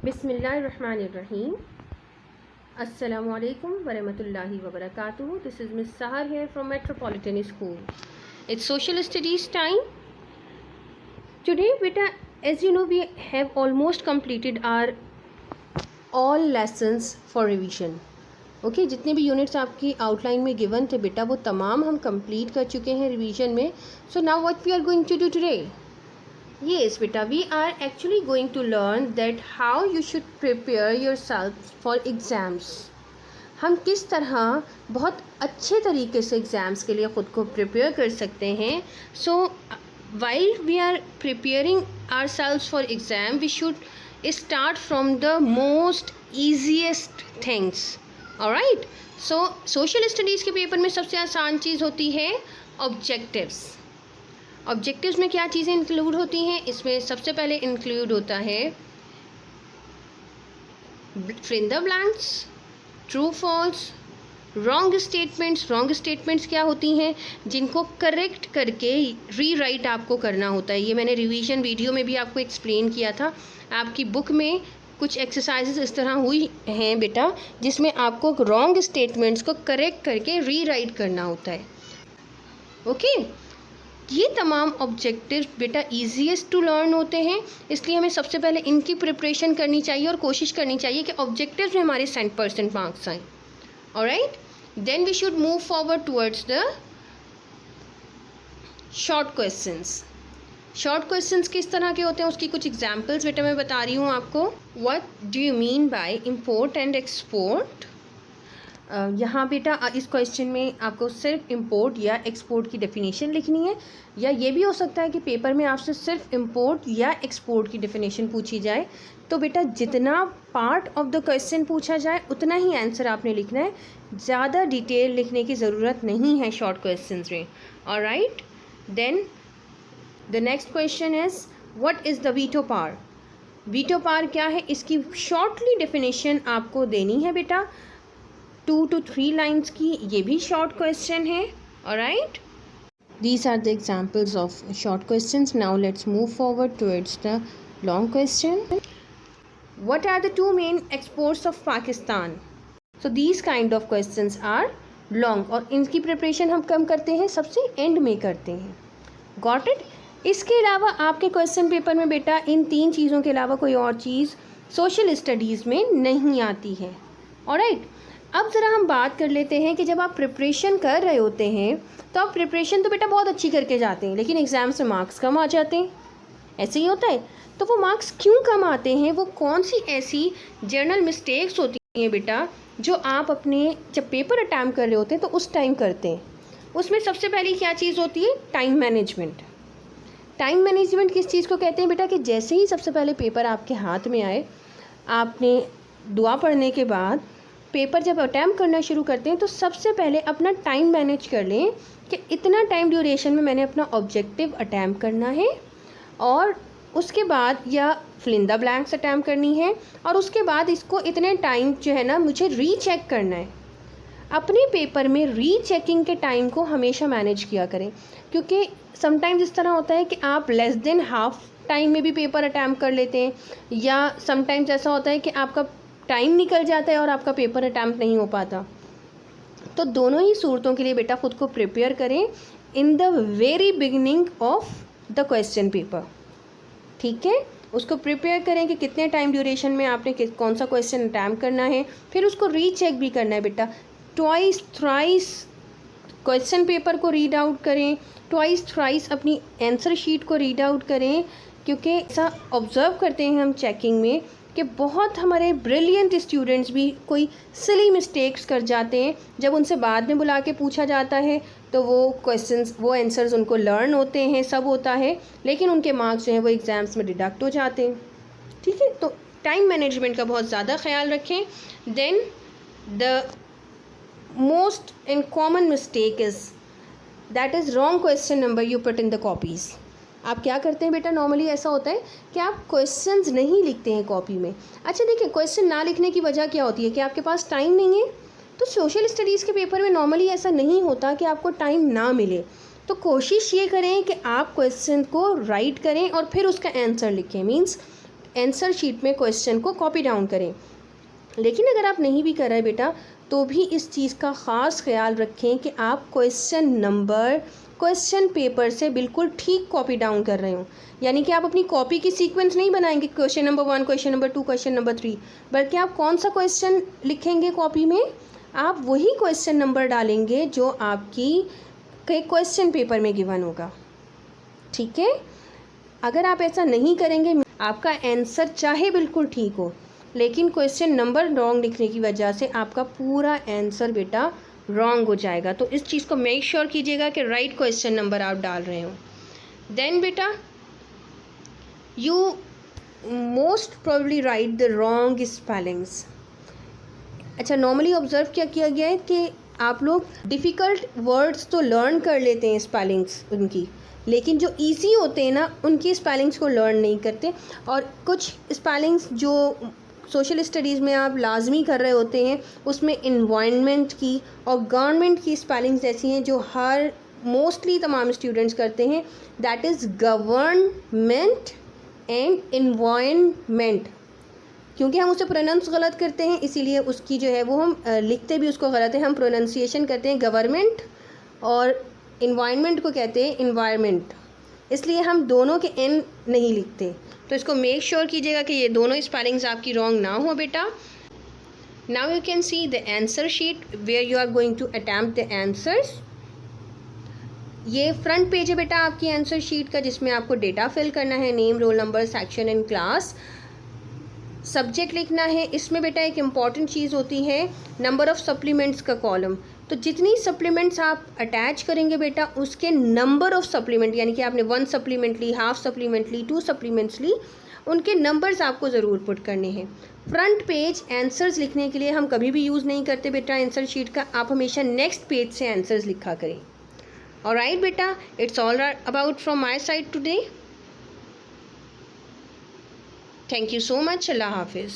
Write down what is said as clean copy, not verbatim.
बिस्मिल्लाहिर्रहमानिर्रहीम। अस्सलामुअलैकुम वरहमतुल्लाहि वबरकातुहू। दिस इज़ मिस सहर here from Metropolitan School. It's social studies time. Today, beta, as you know, we have almost completed our all lessons for revision. Okay जितने भी units आपकी outline में given थे बेटा वो तमाम हम कंप्लीट कर चुके हैं रिवीजन में. So now what we are going to do today? Yes, beta, we are actually going to learn that how you should prepare yourself for exams. हम किस तरह बहुत अच्छे तरीके से एग्ज़ाम्स के लिए ख़ुद को प्रिपेयर कर सकते हैं. सो while we are preparing ourselves for exam, we should start from the most easiest things. Alright? So social studies के पेपर में सबसे आसान चीज़ होती है objectives. ऑब्जेक्टिव्स में क्या चीज़ें इंक्लूड होती हैं? इसमें सबसे पहले इंक्लूड होता है fill in the blanks, true false, wrong statements. Wrong statements क्या होती हैं? जिनको करेक्ट करके रीराइट आपको करना होता है. ये मैंने रिवीजन वीडियो में भी आपको एक्सप्लेन किया था. आपकी बुक में कुछ एक्सरसाइजेस इस तरह हुई हैं बेटा जिसमें आपको रॉन्ग स्टेटमेंट्स को करेक्ट करके रीराइट करना होता है. ओके ये तमाम ऑब्जेक्टिव बेटा ईजीएस्ट टू लर्न होते हैं, इसलिए हमें सबसे पहले इनकी प्रिपरेशन करनी चाहिए और कोशिश करनी चाहिए कि ऑब्जेक्टिव्स में हमारे 100% मार्क्स आएँ. Alright, then we should move forward towards the short questions. Short questions किस तरह के होते हैं उसकी कुछ एग्जांपल्स बेटा मैं बता रही हूँ आपको. What do you mean by import and export? यहाँ बेटा इस क्वेश्चन में आपको सिर्फ इंपोर्ट या एक्सपोर्ट की डेफिनेशन लिखनी है, या ये भी हो सकता है कि पेपर में आपसे सिर्फ इंपोर्ट या एक्सपोर्ट की डेफिनेशन पूछी जाए. तो बेटा जितना पार्ट ऑफ द क्वेश्चन पूछा जाए उतना ही आंसर आपने लिखना है. ज़्यादा डिटेल लिखने की ज़रूरत नहीं है शॉर्ट क्वेश्चंस में. Alright, then the next question is what is the veto power? Veto power क्या है इसकी शॉर्टली डेफिनेशन आपको देनी है बेटा 2 to 3 लाइन्स की. ये भी शॉर्ट क्वेश्चन है. Alright, these are the examples of short questions. Now let's move forward towards the long question. What are the 2 main exports of Pakistan? So these kind of questions are long और इनकी preparation हम कम करते हैं, सबसे and में करते हैं. Got it? इसके अलावा आपके क्वेश्चन पेपर में बेटा इन 3 चीज़ों के अलावा कोई और चीज़ सोशल स्टडीज़ में नहीं आती है. ऑलराइट, अब ज़रा हम बात कर लेते हैं कि जब आप प्रिपरेशन कर रहे होते हैं तो आप प्रिपरेशन तो बेटा बहुत अच्छी करके जाते हैं लेकिन एग्ज़ाम्स में मार्क्स कम आ जाते हैं. ऐसे ही होता है. तो वो मार्क्स क्यों कम आते हैं? वो कौन सी ऐसी जर्नल मिस्टेक्स होती हैं बेटा जो आप अपने जब पेपर अटैम्प्ट कर रहे होते हैं तो उस टाइम करते हैं? उसमें सबसे पहली क्या चीज़ होती है? Time management. टाइम मैनेजमेंट किस चीज़ को कहते हैं बेटा? कि जैसे ही सबसे पहले पेपर आपके हाथ में आए, आपने दुआ पढ़ने के बाद पेपर जब अटैम्प्ट करना शुरू करते हैं तो सबसे पहले अपना टाइम मैनेज कर लें कि इतना टाइम ड्यूरेशन में मैंने अपना ऑब्जेक्टिव अटैम्प्ट करना है, और उसके बाद या fill in the blanks attempt करनी है, और उसके बाद इसको इतने टाइम जो है ना मुझे रीचेक करना है. अपने पेपर में रीचेकिंग के टाइम को हमेशा मैनेज किया करें, क्योंकि समटाइम्स इस तरह होता है कि आप लेस देन हाफ टाइम में भी पेपर अटैम्प्ट कर लेते हैं, या समटाइम्स ऐसा होता है कि आपका टाइम निकल जाता है और आपका पेपर अटैम्प्ट नहीं हो पाता. तो दोनों ही सूरतों के लिए बेटा ख़ुद को प्रिपेयर करें in the very beginning of the question paper. ठीक है, उसको प्रिपेयर करें कि कितने टाइम ड्यूरेशन में आपने कौन सा क्वेश्चन अटैम्प्ट करना है, फिर उसको रीचेक भी करना है बेटा. ट्वाइस थ्राइस क्वेश्चन पेपर को रीड आउट करें, ट्वाइस थ्राइस अपनी आंसर शीट को रीड आउट करें, क्योंकि ऐसा ऑब्ज़र्व करते हैं हम चेकिंग में कि बहुत हमारे ब्रिलियंट स्टूडेंट्स भी कोई सिली मिस्टेक्स कर जाते हैं. जब उनसे बाद में बुला के पूछा जाता है तो वो क्वेश्चंस वो आंसर्स उनको लर्न होते हैं, सब होता है, लेकिन उनके मार्क्स जो हैं वो एग्ज़ाम्स में डिडक्ट हो जाते हैं. ठीक है, तो टाइम मैनेजमेंट का बहुत ज़्यादा ख्याल रखें. Then the most and common mistake is that is wrong question number you put in the copies. आप क्या करते हैं बेटा? नॉर्मली ऐसा होता है कि आप क्वेश्चंस नहीं लिखते हैं कॉपी में. अच्छा देखिए, क्वेश्चन ना लिखने की वजह क्या होती है? कि आपके पास टाइम नहीं है. तो सोशल स्टडीज़ के पेपर में नॉर्मली ऐसा नहीं होता कि आपको टाइम ना मिले. तो कोशिश ये करें कि आप क्वेश्चन को राइट करें और फिर उसका आंसर लिखें. मीन्स आंसर शीट में क्वेश्चन को कॉपी डाउन करें। लेकिन अगर आप नहीं भी कर रहे बेटा तो भी इस चीज़ का ख़ास ख्याल रखें कि आप क्वेश्चन नंबर क्वेश्चन पेपर से बिल्कुल ठीक कॉपी डाउन कर रहे हो। यानी कि आप अपनी कॉपी की सीक्वेंस नहीं बनाएंगे question number 1, question number 2, question number 3, बल्कि आप कौन सा क्वेश्चन लिखेंगे कॉपी में, आप वही क्वेश्चन नंबर डालेंगे जो आपकी क्वेश्चन पेपर में गिवन होगा। ठीक है, अगर आप ऐसा नहीं करेंगे आपका आंसर चाहे बिल्कुल ठीक हो लेकिन क्वेश्चन नंबर रॉन्ग लिखने की वजह से आपका पूरा आंसर बेटा रॉन्ग हो जाएगा। तो इस चीज़ को मेक श्योर कीजिएगा कि राइट क्वेश्चन नंबर आप डाल रहे हो। देन बेटा you most probably right the wrong spellings. अच्छा, नॉर्मली ऑब्जर्व क्या किया गया है कि आप लोग डिफ़िकल्ट वर्ड्स तो लर्न कर लेते हैं स्पेलिंग्स उनकी, लेकिन जो इजी होते हैं ना उनकी स्पेलिंग्स को लर्न नहीं करते। और कुछ स्पेलिंग्स जो सोशल स्टडीज़ में आप लाजमी कर रहे होते हैं उसमें इन्वायरमेंट की और गवर्नमेंट की स्पेलिंग्स ऐसी हैं जो हर मोस्टली तमाम स्टूडेंट्स करते हैं, that is government and environment. क्योंकि हम उसे प्रोनाउंस गलत करते हैं इसीलिए उसकी जो है वो हम लिखते भी उसको गलत है। हम प्रोनाउंसिएशन करते हैं गवर्नमेंट और इन्वायरमेंट को कहते हैं इन्वायरमेंट, इसलिए हम दोनों के एन नहीं लिखते। तो इसको मेक श्योर कीजिएगा कि ये दोनों स्पेलिंग्स आपकी रॉन्ग ना हो बेटा। Now you can see the answer sheet where you are going to attempt the answers. ये फ्रंट पेज है बेटा आपकी आंसर शीट का, जिसमें आपको डेटा फिल करना है, name, roll number, section and class, subject लिखना है। इसमें बेटा एक इम्पॉर्टेंट चीज़ होती है नंबर ऑफ़ सप्लीमेंट्स का कॉलम। तो जितनी सप्लीमेंट्स आप अटैच करेंगे बेटा उसके नंबर ऑफ़ सप्लीमेंट, यानी कि आपने 1 सप्लीमेंट ली, हाफ सप्लीमेंट ली, 2 सप्लीमेंट्स ली, उनके नंबर्स आपको ज़रूर पुट करने हैं। फ्रंट पेज आंसर्स लिखने के लिए हम कभी भी यूज़ नहीं करते बेटा आंसर शीट का, आप हमेशा नेक्स्ट पेज से आंसर्स लिखा करें। ऑलराइट बेटा, it's all about from my side today. Thank you so much. अल्लाह हाफिज़।